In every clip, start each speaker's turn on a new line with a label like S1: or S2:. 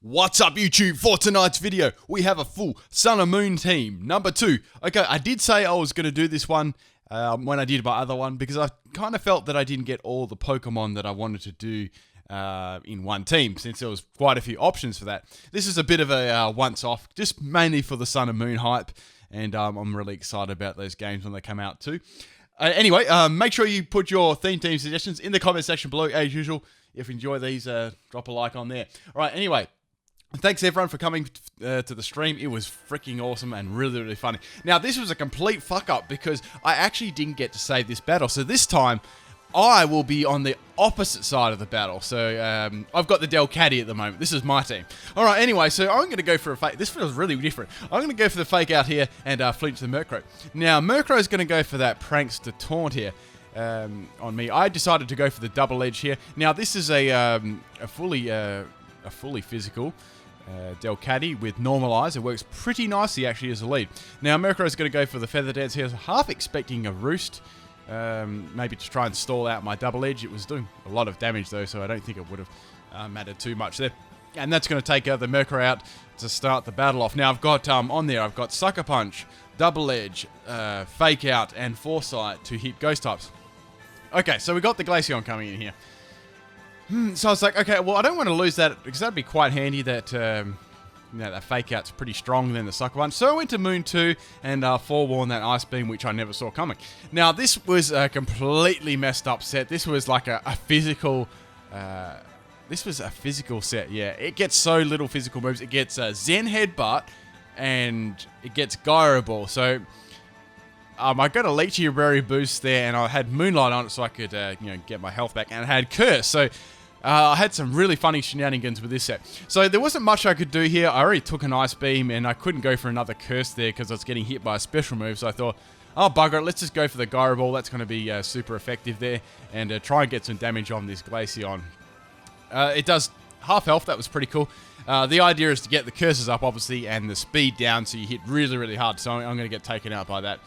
S1: What's up YouTube? For tonight's video, we have a full Sun and Moon team, number 2. Okay, I did say I was going to do this one when I did my other one because I kind of felt that I didn't get all the Pokemon that I wanted to do in one team, since there was quite a few options for that. This is a bit of a once-off, just mainly for the Sun and Moon hype, and I'm really excited about those games when they come out too. Anyway, make sure you put your team suggestions in the comment section below, as usual. If you enjoy these, drop a like on there. Alright, anyway. Thanks everyone for coming to the stream. It was freaking awesome and really funny. Now this was a complete fuck up because I actually didn't get to save this battle. So this time I will be on the opposite side of the battle. So I've got the Delcatty at the moment. This is my team. Alright, anyway, so I'm going to go for a fake. This feels really different. I'm going to go for the fake out here and flinch the Murkrow. Now Murkrow is going to go for that Prankster Taunt here. On me. I decided to go for the double edge here. Now this is a fully physical Delcatty with Normalize. It works pretty nicely actually as a lead. Now Murkrow is going to go for the Feather Dance here. Half expecting a Roost, maybe to try and stall out my double edge. It was doing a lot of damage though, so I don't think it would have mattered too much there. And that's going to take the Murkrow out to start the battle off. Now I've got on there, I've got Sucker Punch, Double Edge, Fake Out, and Foresight to hit Ghost types. Okay, so we got the Glaceon coming in here. So I was like, okay, well, I don't want to lose that because that'd be quite handy that, that Fake Out's pretty strong than the Sucker Punch. So I went to Moon 2 and forewarned that Ice Beam, which I never saw coming. Now, this was a completely messed up set. This was like a physical... this was a physical set, yeah. It gets so little physical moves. It gets Zen Headbutt and it gets Gyro Ball. So... I got a Leechy Berry boost there, and I had Moonlight on it so I could, get my health back, and I had Curse. So I had some really funny shenanigans with this set. So there wasn't much I could do here. I already took an Ice Beam, and I couldn't go for another Curse there because I was getting hit by a special move. So I thought, oh bugger it, let's just go for the Gyro Ball. That's going to be super effective there, and try and get some damage on this Glaceon. It does half health. That was pretty cool. The idea is to get the curses up, obviously, and the speed down, so you hit really hard. So I'm going to get taken out by that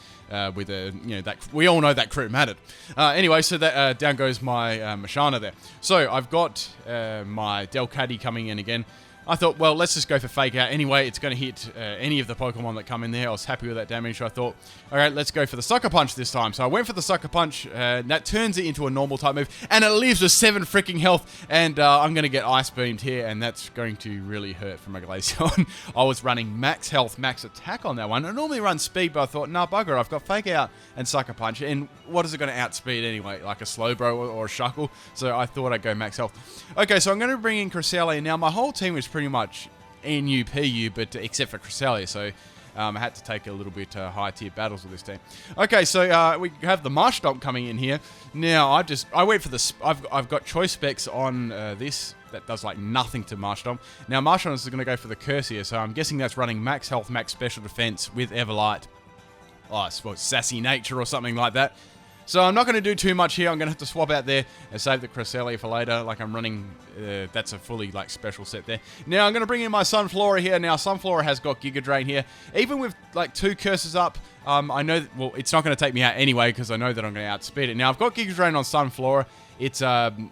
S1: with a, that we all know that crit mattered. Anyway, so that down goes my Mashana there. So I've got my Delcatty coming in again. I thought, well, let's just go for Fake Out. Anyway, it's going to hit any of the Pokemon that come in there. I was happy with that damage, so I thought, all right, let's go for the Sucker Punch this time. So I went for the Sucker Punch. That turns it into a normal type move, and it leaves with 7 freaking health, and I'm going to get Ice Beamed here, and that's going to really hurt for my Glaceon. I was running max health, max attack on that one. I normally run speed, but I thought, nah, bugger, I've got Fake Out and Sucker Punch, and what is it going to outspeed anyway? Like a Slowbro or a Shuckle? So I thought I'd go max health. Okay, so I'm going to bring in Cresselia. Now, my whole team was pretty much NU, PU, but except for Cresselia, so I had to take a little bit high tier battles with this team. Okay, so we have the Marshtomp coming in here. Now I went for the I've got choice specs on this that does like nothing to Marshtomp. Now Marshtomp is going to go for the Curse here, so I'm guessing that's running max health, max special defense with Everlight. Oh, I suppose Sassy Nature or something like that. So I'm not going to do too much here. I'm going to have to swap out there and save the Cresselia for later. Like I'm running, that's a fully like special set there. Now I'm going to bring in my Sunflora here. Now Sunflora has got Giga Drain here. Even with like 2 curses up, I know, well, it's not going to take me out anyway because I know that I'm going to outspeed it. Now I've got Giga Drain on Sunflora. It's, I'm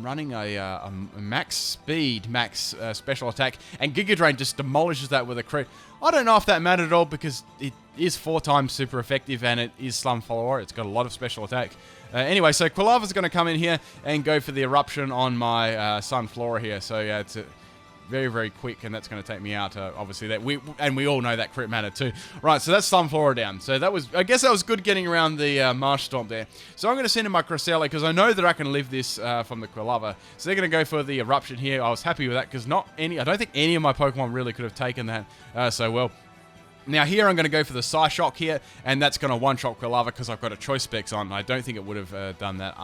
S1: running a max speed, max special attack, and Giga Drain just demolishes that with a crit. I don't know if that mattered at all because it is 4 times super effective and it is Sunflora. It's got a lot of special attack. Anyway, so Quilava's going to come in here and go for the Eruption on my Sunflora here. So yeah, it's very quick, and that's going to take me out. Obviously, that we all know that crit mattered too. Right, so that's Sunflora down. So that was, I guess that was good getting around the Marshtomp there. So I'm going to send in my Cresselia because I know that I can live this from the Quilava. So they're going to go for the Eruption here. I was happy with that because I don't think any of my Pokemon really could have taken that so well. Now here I'm going to go for the Psyshock here, and that's going to one-shot Quilava because I've got a choice specs on. I don't think it would have done that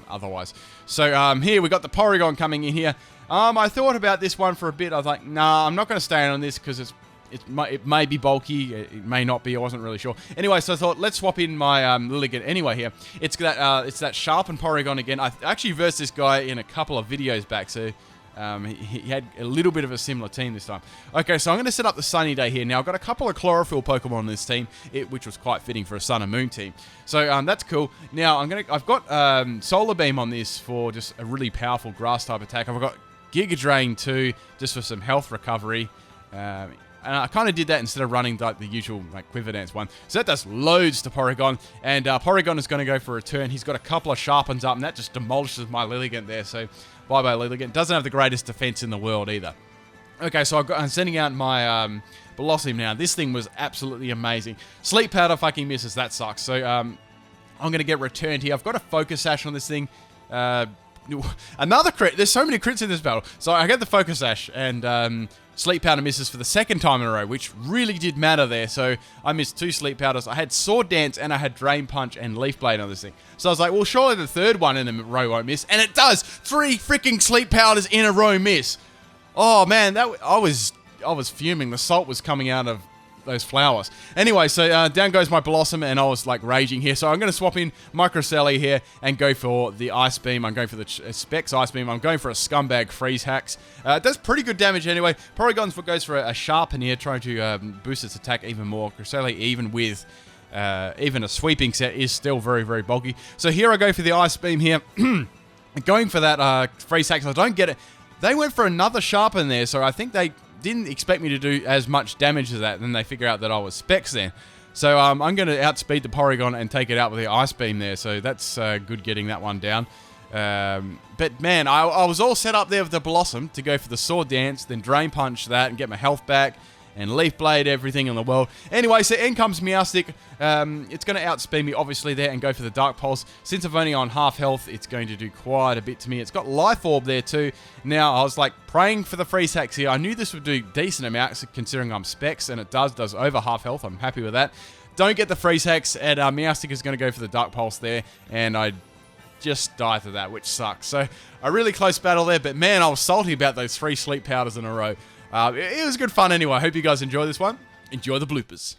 S1: otherwise. So here we got the Porygon coming in here. I thought about this one for a bit. I was like, nah, I'm not going to stay on this because it may be bulky, it may not be. I wasn't really sure. Anyway, so I thought let's swap in my Lilligant anyway here. It's that Sharpened Porygon again. I actually versed this guy in a couple of videos back, so. He had a little bit of a similar team this time. Okay, so I'm going to set up the Sunny Day here. Now, I've got a couple of Chlorophyll Pokemon on this team, which was quite fitting for a Sun and Moon team. So that's cool. Now, I've got Solar Beam on this for just a really powerful Grass type attack. I've got Giga Drain too, just for some health recovery. And I kind of did that instead of running like the usual like Quiver Dance one. So that does loads to Porygon. And Porygon is going to go for a turn. He's got a couple of Sharpens up, and that just demolishes my Lilligant there. So bye-bye Lilligant. Doesn't have the greatest defense in the world either. Okay, so I'm sending out my Blossom now. This thing was absolutely amazing. Sleep Powder fucking misses. That sucks. So I'm going to get returned here. I've got a Focus Sash on this thing. Another crit. There's so many crits in this battle. So I get the Focus Sash, and Sleep Powder misses for the second time in a row, which really did matter there. So I missed 2 Sleep Powders. I had Sword Dance, and I had Drain Punch and Leaf Blade on this thing. So I was like, well, surely the third one in a row won't miss. And it does! 3 freaking Sleep Powders in a row miss. Oh, man, I was fuming. The salt was coming out of those flowers. Anyway, so down goes my Blossom, and I was like raging here. So I'm going to swap in Microcelli here and go for the Ice Beam. I'm going for the Specs Ice Beam. I'm going for a Scumbag Freeze Hacks. It does pretty good damage anyway. Porygon goes for a Sharpen here, trying to boost its attack even more. Cresselia, even with even a sweeping set, is still very, very bulky. So here I go for the Ice Beam here. Going for that Freeze Hacks. I don't get it. They went for another Sharpen there, so I think they didn't expect me to do as much damage as that. Then they figure out that I was Specs then. So I'm going to outspeed the Porygon and take it out with the Ice Beam there. So that's good getting that one down. But man, I was all set up there with the Blossom to go for the Sword Dance, then Drain Punch that and get my health back. And Leaf Blade, everything in the world. Anyway, so in comes Meowstic. It's going to outspeed me, obviously, there and go for the Dark Pulse. Since I'm only on half health, it's going to do quite a bit to me. It's got Life Orb there, too. Now, I was, like, praying for the Freeze Hacks here. I knew this would do decent amounts, considering I'm Specs, and it does over half health. I'm happy with that. Don't get the Freeze Hacks, and Meowstic is going to go for the Dark Pulse there, and I just die to that, which sucks. So, a really close battle there, but man, I was salty about those 3 Sleep Powders in a row. It was good fun anyway. I hope you guys enjoy this one. Enjoy the bloopers.